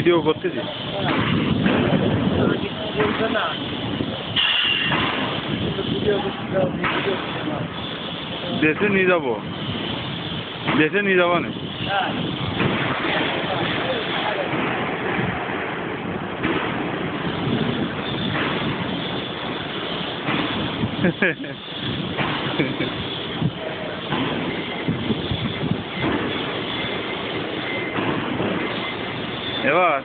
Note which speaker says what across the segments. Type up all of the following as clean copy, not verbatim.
Speaker 1: Video করতেছি। দেশে নিয়ে যাবো, দেশে নিয়ে যাবো না। এবার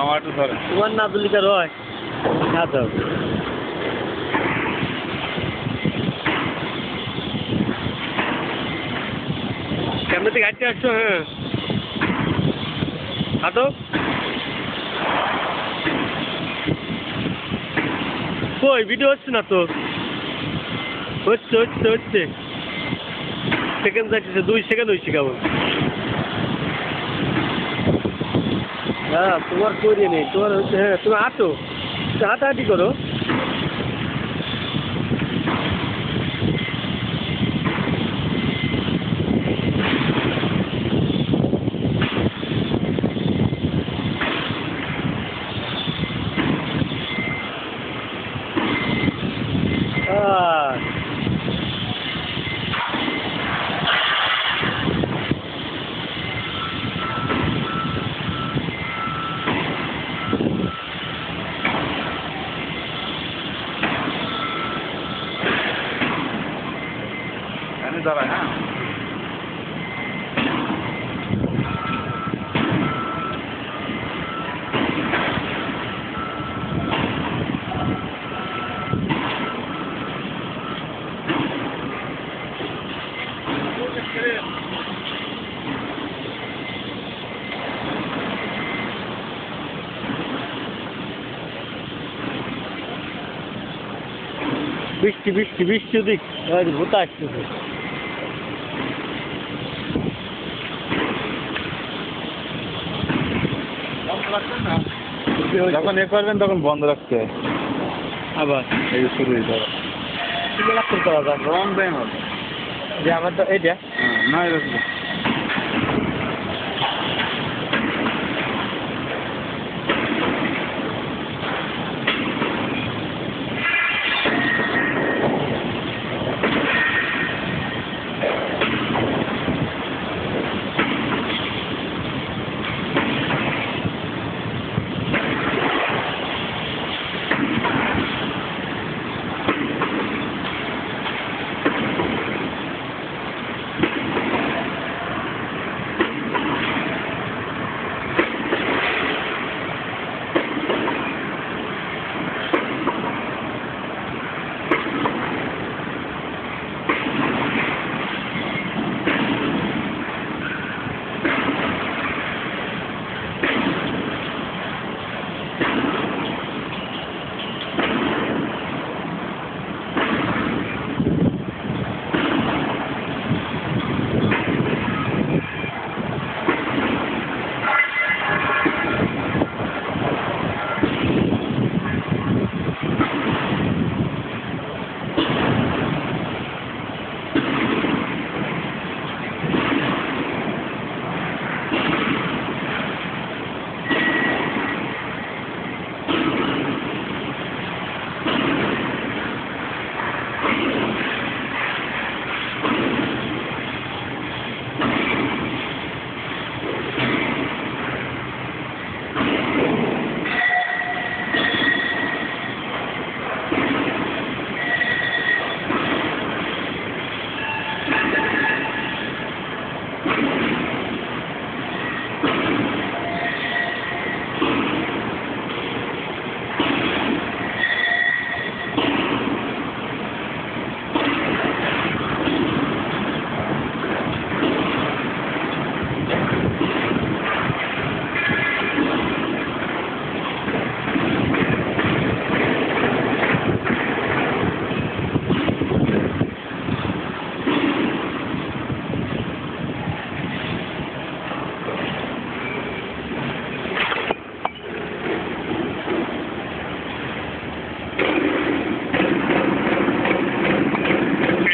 Speaker 1: আমার একটু ধরে
Speaker 2: তোমার না দুলিকার হয় না তো কেমন থেকে হাঁটতে আসছো? হ্যাঁ হাঁটো। কই ভিডিও হচ্ছে না তো? হচ্ছে হচ্ছে হচ্ছে সেকেন্ড যাচ্ছে, 2 সেকেন্ড হয়েছে কেমন। হ্যাঁ তোমার করিয়ে নেই, তোমার হচ্ছে। হ্যাঁ তুমি হাঁটো, হাঁটাহাঁটি করো।
Speaker 1: দাঁড়ায়। হ্যাঁ
Speaker 2: বৃষ্টি বৃষ্টি বৃষ্টি দিক ভূতা আসতেছে।
Speaker 1: যখন এ করবেন তখন বন্ধ রাখতে হয়।
Speaker 2: আবার
Speaker 1: এই শুরু হয়ে যাবে
Speaker 2: করা যাবে
Speaker 1: রং টাইম হবে
Speaker 2: যে আমার তো এইটা
Speaker 1: না এরকম।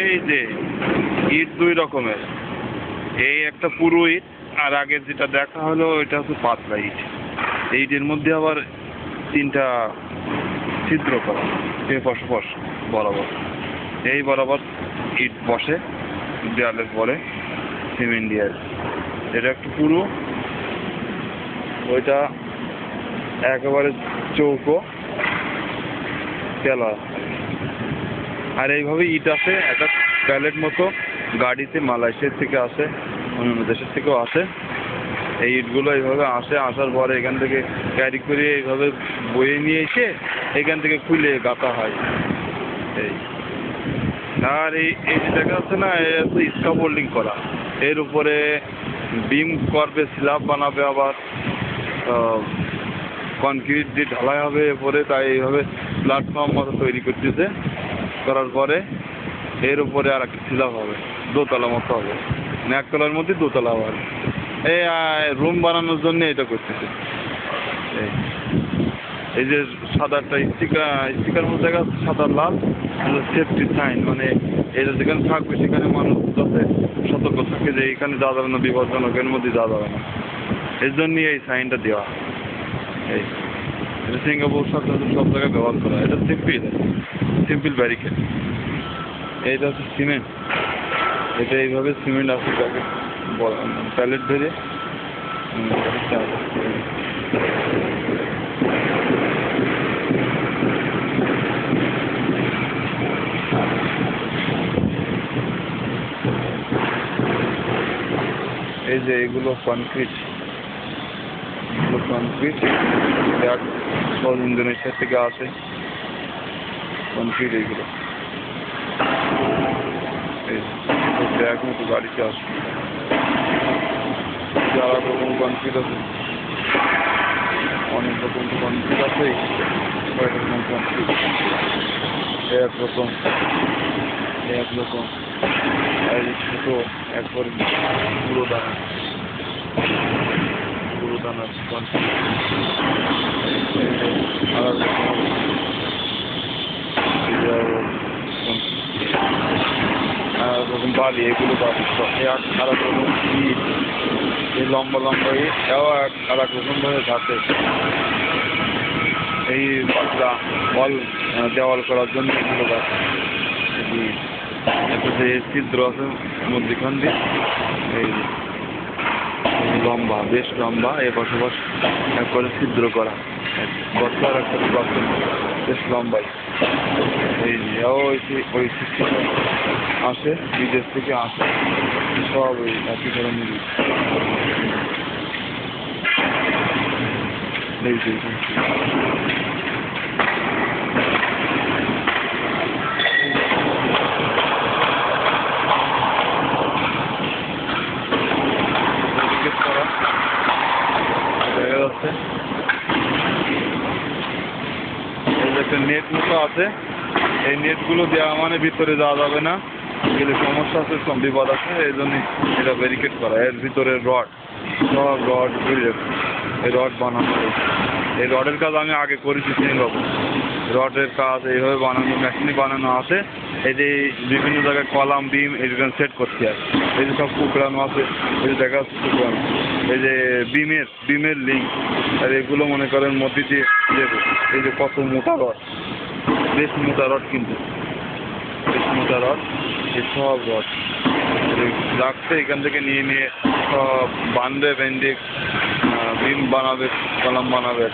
Speaker 1: এই যে ইট 2 রকমের। এই একটা পুরো ইট, আর আগে যেটা দেখা হলো এটা হচ্ছে পাতলা ইট। এইটের মধ্যে আবার 3টা ছিদ্র করা, পাশাপাশ বরাবর। এই বরাবর ইট বসে দেওয়ালের পরে সিমেন্ট দিয়ে। এটা একটু পুরো, ওইটা একেবারে চৌকো তেলা। আর এইভাবে ইট আসে একটা প্যালেট মতো গাড়িতে, মালয়েশিয়ার থেকে আসে, অন্যান্য দেশের থেকেও আসে। এই ইটগুলো এইভাবে আসে, আসার পরে এখান থেকে ক্যারি করে এইভাবে বয়ে নিয়ে এসে এখান থেকে খুলে গাঁথা হয়। এই আর এই যে দেখা যাচ্ছে না, স্কাফোল্ডিং করা, এর উপরে বিম করবে, স্ল্যাব বানাবে, আবার কনক্রিট দিয়ে ঢালাই হবে এরপরে। তাই এইভাবে প্ল্যাটফর্ম মতো তৈরি করতেছে, করার পরে এর উপরে আর একটা স্ল্যাব হবে, দোতলা মতো হবে, একতলার মধ্যে দোতলা হবে। এই রুম বানানোর জন্য এটা করতেছে। এই যে সাদাটা স্টিকার মধ্যে দেখা যাচ্ছে, সাদা লাল, সেফটি সাইন, মানে এটা যেখানে থাকবে সেখানে মানুষ যাতে সতর্ক থাকে যে এখানে যা যাবে না, বিপজ্জনক, এর মধ্যে যা যাবে না, এর জন্যই এই সাইনটা দেওয়া। এই এটা সিঙ্গাপুর সরকার সব জায়গায় ব্যবহার করা। এটা সিম্পল ব্যারিকেড। এইটা হচ্ছে সিমেন্ট। এটা এইভাবে সিমেন্ট আসে প্যালেট ধরে। এই যে এগুলো কনক্রিট, ইন্দোনেশিয়া থেকে আসে কনক্রিট। এইগুলো ব্যাগ মতো গাড়িতে আসে। আলাদা রকম কনক্রিট আছে, অনেক রকম কনক্রিট আছে, কয়েক রকম কনক্রিট। একরকম আর ছোটো একবার পুরো দানা কনক্রিট। আলাদা রকম বালি, এগুলো বালি আলাদা রকম ইট। এই লম্বা ইট, এও আলাদা রকম ভাবে ঘাটে। এই পাতলা দেওয়াল করার জন্য এগুলো গাছ। একটা যে ছিদ্র আছে মধ্যখান দিয়ে, এই লম্বা, বেশ লম্বা, এ পাশাপাশ একবারে ছিদ্র করা গর্ত, আর একটা গর্ত বেশ লম্বাই। এই ওই সিস্টেম আসে, বিদেশ থেকে আসে, সব ওই একই ধরনের। এই যে একটা নেট মতো আছে। এই নেটগুলো দেওয়া মানে ভিতরে যাওয়া যাবে না, গেলে সমস্যা আছে, বিপদ আছে। এই জন্য এটা ব্যারিকেড করা। এর ভিতরে সব রড এই রড বানানো। এই রডের কাজ আমি আগে করেছি সিঙ্গাপুর। রডের কাজ এইভাবে বানানো, মেশিনে বানানো আছে। এই যে বিভিন্ন জায়গায় কলাম, বিম এইখানে সেট করতে হয়। এই যে সব কুকড়ানো আছে, এই যে দেখা যাচ্ছে কুকড়ানো। এই যে বিমের লিঙ্ক, আর এগুলো মনে করেন মধ্যে দিয়ে দেবো। এই যে কত মোটা রড, বেশ মোটা রড, কিন্তু বেশ মোটা রড। এই সব রড রাখছে, এখান থেকে নিয়ে সব বেঁধে বিম বানাবে, কলাম বানাবে।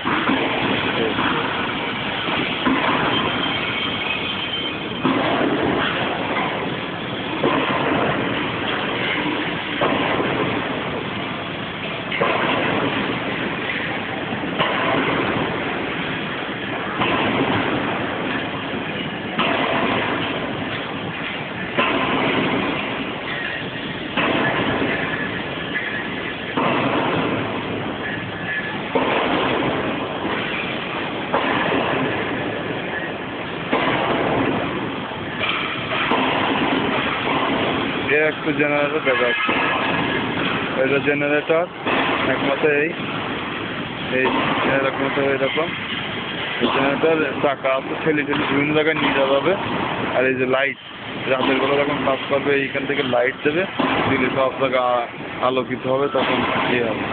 Speaker 1: একটু জেনারেটর দেখা যাচ্ছে। এটা জেনারেটর একমাত্র এই এরকম, জেনারেটর চাকা আছে ঠেলে ঠেলে বিভিন্ন জায়গায় নিয়ে যাওয়া যাবে। আর এই যে লাইট, রাতের বেলা যখন কাজ করবে এইখান থেকে লাইট দেবে, দিলে সব জায়গা আলোকিত হবে, তখন ইয়ে হবে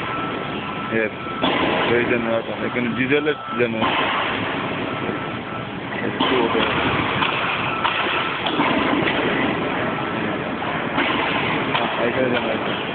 Speaker 1: এই জেনারেটর। এখানে ডিজেলের জেনারেটর একটু ওটা এখানে জেনারেটর।